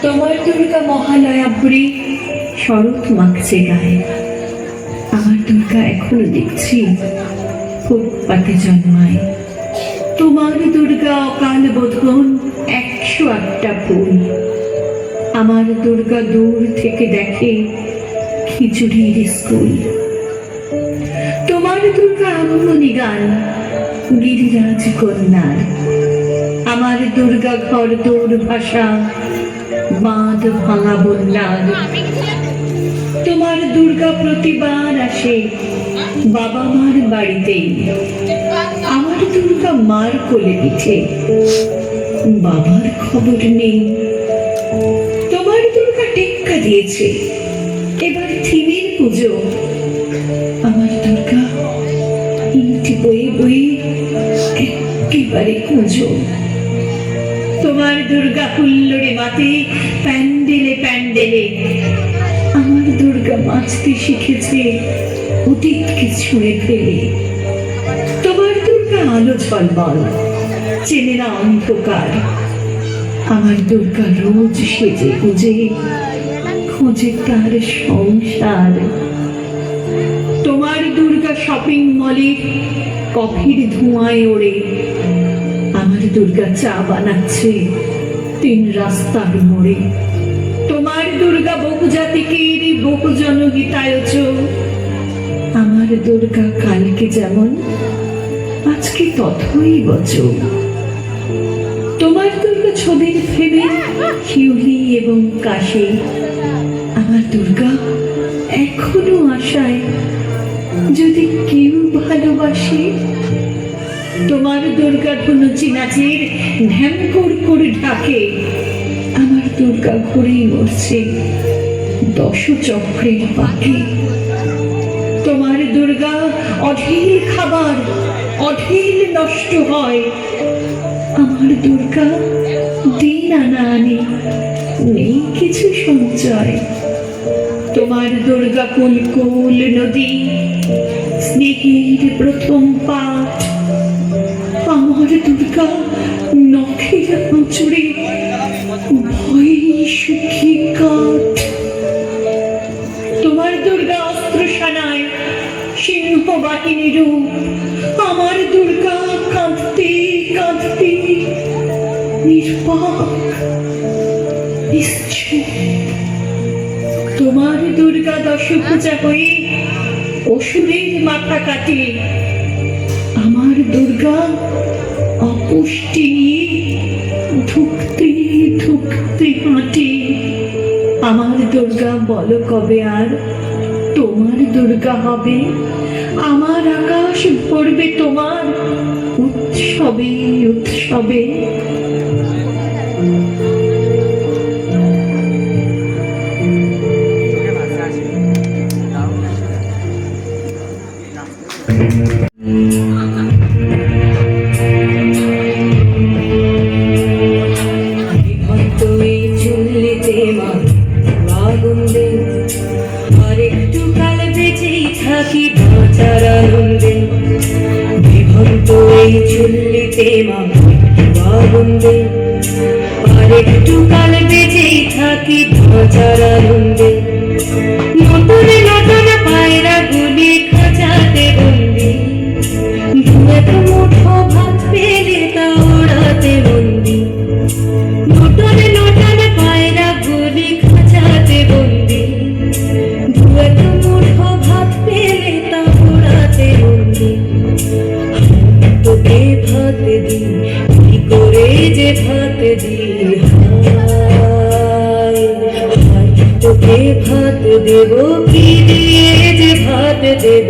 তোমার দুর্গা মহালয়া ভরে শরৎ মাখছে গায়ে। আমার দুর্গা এখনো দেখছি ফুটপাতে জন্মায়। তোমার দুর্গা অকাল বোধন 108টা ফুল। আমার দুর্গা দূর থেকে দেখে খিচুড়ির স্কুল। তোমার দুর্গা আগমনী গান গিরিরাজ কন্যার। আমার দুর্গা ঘর দৌড় ভাষা বাঁধ ভাঙা বন্যার। তোমার দুর্গা প্রতিবার আসে বাবা মার বাড়িতেই। আমার দুর্গা মার কোলে পিঠে, বাবার খবর নেই। তোমার দুর্গা টেক্কা দিয়েছে এবার থিমির পুজো। আমার দুর্গা ইট বয়ে বয়ে একেবারে কুঁজো। তোমার দুর্গা হুল্লোড়ে মাতে প্যান্ডেলে প্যান্ডেলে। আমার দুর্গা বাঁচতে শিখেছে অতীতকে ছুঁড়ে ফেলে। তোমার দুর্গা আলো ঝলমল, চেনে না অন্ধকার। আমার দুর্গা রোজ সেজে গুজে খোঁজে তার সংসার। তোমার দুর্গা শপিং মলে কফির ধোঁয়ায় ওড়ে। আমার দুর্গা চা বানাচ্ছে 3 রাস্তার মোড়ে। তোমার দুর্গা বহুজাতিকের বহুজনহিতায়চ। আমার দুর্গা কালকে যেমন আজকে তথই বচ। তোমার দুর্গা ছবির ফ্রেমে শিউলি এবং কাশে। আমার দুর্গা এখনো আশায় যদি কেউ ভালোবাসে। তোমার দুর্গা ধনুচি নাচের ঢ্যাঙ্কর করে ঢাকে। আমার দুর্গা ঘুরেই মরছে 10 চক্রের পাকে। তোমার দুর্গা অঢেল খাবার অঢেল নষ্ট হয়। আমার দুর্গা দিন আনা আনে নেই কিছু সঞ্চয়। তোমার দুর্গা কুল কুল নদী স্নেহের প্রথম পাঠ। আমার দুর্গা নখের আঁচড়ে ভয়ে সুখী কাঠ। তোমার দুর্গা অস্ত্র সানায় সিংহ বাহিনী রূপ। আমার দুর্গা কাঁদতে কাঁদতে নির্বাক নিশ্চুপ। তোমার দুর্গা দশভুজা হয়ে অসুরের মাথা কাটে। আমার দুর্গা অপুষ্টি নিয়ে ধুকতে ধুকতে হাঁটে। আমার দুর্গা বলো কবে আর তোমার দুর্গা হবে। আমার আকাশ ভরবে তোমার উৎসবে উৎসবে। একটু কাল বেজেই থাকি ধ্বজার আনন্দে। নতুন নতুন পায়রা গুলি খাঁচাতে বন্দি। দুয়েক মুঠো ভাত পেলে তা ওড়াতে বন্দি। নতুন নতুন পায়রা গুলি খাঁচাতে বন্দি। দুয়েক মুঠো ভাত পেলে তা ওড়াতে বন্দি। তোকে ভাত দি কি করে যে ভাত দি। তোকে ভাত দেব কি দিয়ে যে ভাত দেব।